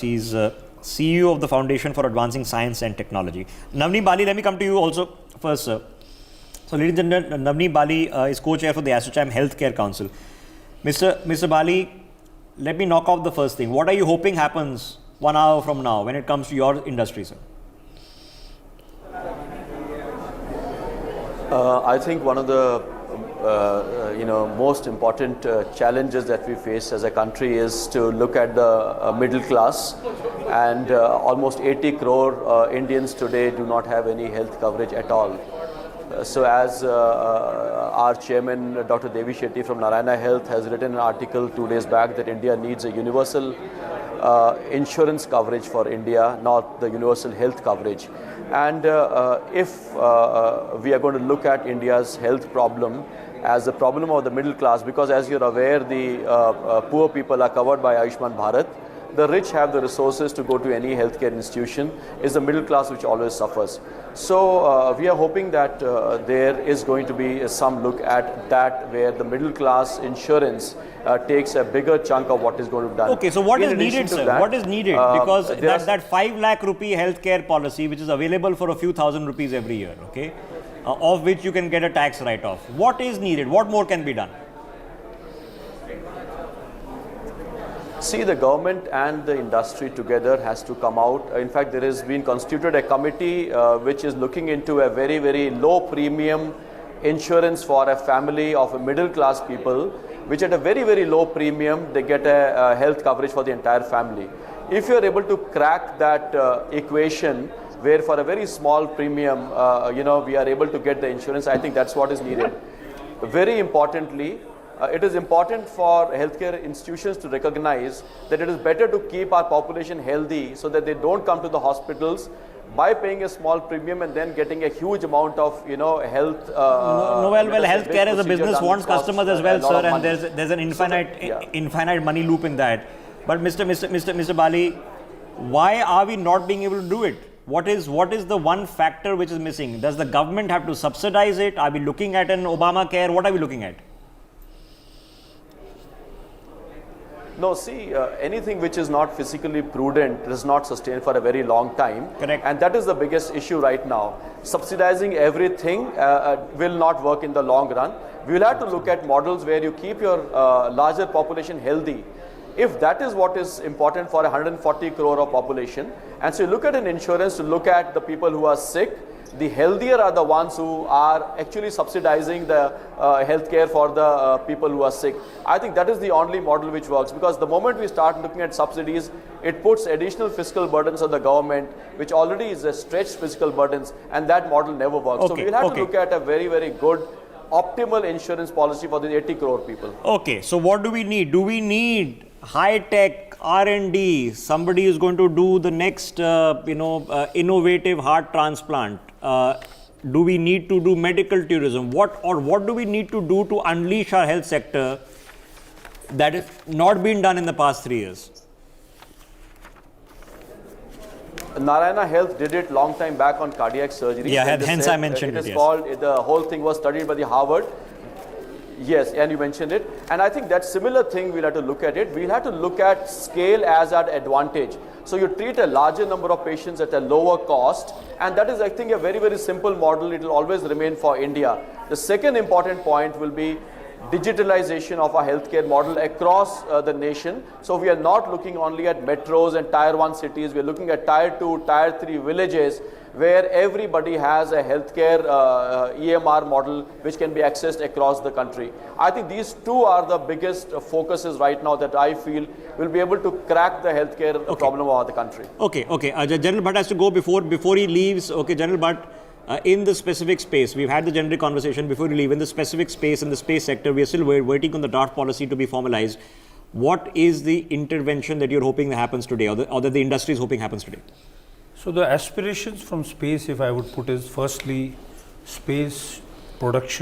She's CEO of the Foundation for Advancing Science and Technology. Navneet Bali, let me come to you also first, sir. So, ladies and gentlemen, Navneet Bali is co-chair for the Assocham Healthcare Council. Mr. Bali, let me knock off the first thing. What are you hoping happens 1 hour from now when it comes to your industry, sir? I think one of the most important challenges that we face as a country is to look at the middle class, and almost 80 crore Indians today do not have any health coverage at all. So as our chairman Dr. Devi Shetty from Narayana Health has written an article 2 days back that India needs a universal insurance coverage for India, not the universal health coverage. And if we are going to look at India's health problem as a problem of the middle class, because as you're aware, the poor people are covered by Ayushman Bharat, the rich have the resources to go to any healthcare institution, is the middle class which always suffers. So we are hoping that there is going to be some look at that, where the middle class insurance takes a bigger chunk of what is going to be done. Okay, so what is needed, sir? What is needed? Because that 5 lakh rupee healthcare policy, which is available for a few thousand rupees every year, okay, of which you can get a tax write-off. What is needed? What more can be done? See, the government and the industry together has to come out. In fact, there has been constituted a committee which is looking into a very, very low premium insurance for a family of middle class people, which at a very, very low premium, they get a health coverage for the entire family. If you are able to crack that equation, where for a very small premium, we are able to get the insurance, I think that's what is needed. Very importantly, it is important for healthcare institutions to recognize that it is better to keep our population healthy so that they don't come to the hospitals by paying a small premium and then getting a huge amount of health. Healthcare as a business wants customers as well, sir, and there's an infinite money loop in that. But Mr. Bali, why are we not being able to do it? What is the one factor which is missing? Does the government have to subsidize it? Are we looking at an Obamacare? What are we looking at? No, see, anything which is not physically prudent does not sustain for a very long time. Correct. And that is the biggest issue right now. Subsidizing everything will not work in the long run. We will have to look at models where you keep your larger population healthy. If that is what is important for 140 crore of population, and so you look at an insurance to look at the people who are sick, the healthier are the ones who are actually subsidizing the healthcare for the people who are sick. I think that is the only model which works, because the moment we start looking at subsidies, it puts additional fiscal burdens on the government, which already is a stretched fiscal burdens, and that model never works. So we will have to look at a very, very good optimal insurance policy for the 80 crore people. Okay, so what do we need? Do we need high-tech R&D? Somebody is going to do the next, innovative heart transplant. Do we need to do medical tourism? What do we need to do to unleash our health sector that has not been done in the past 3 years? Narayana Health did it long time back on cardiac surgery. Yeah, hence I mentioned it. It is called, the whole thing was studied by the Harvard. Yes, and you mentioned it. And I think that similar thing, we'll have to look at it. We'll have to look at scale as an advantage. So you treat a larger number of patients at a lower cost. And that is, I think, a very, very simple model. It will always remain for India. The second important point will be digitalization of our healthcare model across the nation. So we are not looking only at metros and tier 1 cities. We are looking at tier 2, tier 3 villages, where everybody has a healthcare EMR model which can be accessed across the country. I think these two are the biggest focuses right now that I feel will be able to crack the healthcare problem of the country. Okay. General Bhatt has to go before he leaves. Okay, General Bhatt, in the specific space, we've had the generic conversation before we leave. In the specific space, in the space sector, we are still waiting on the draft policy to be formalized. What is the intervention that you're hoping that happens today, or that the industry is hoping happens today? So the aspirations from space, if I would put, is firstly, space production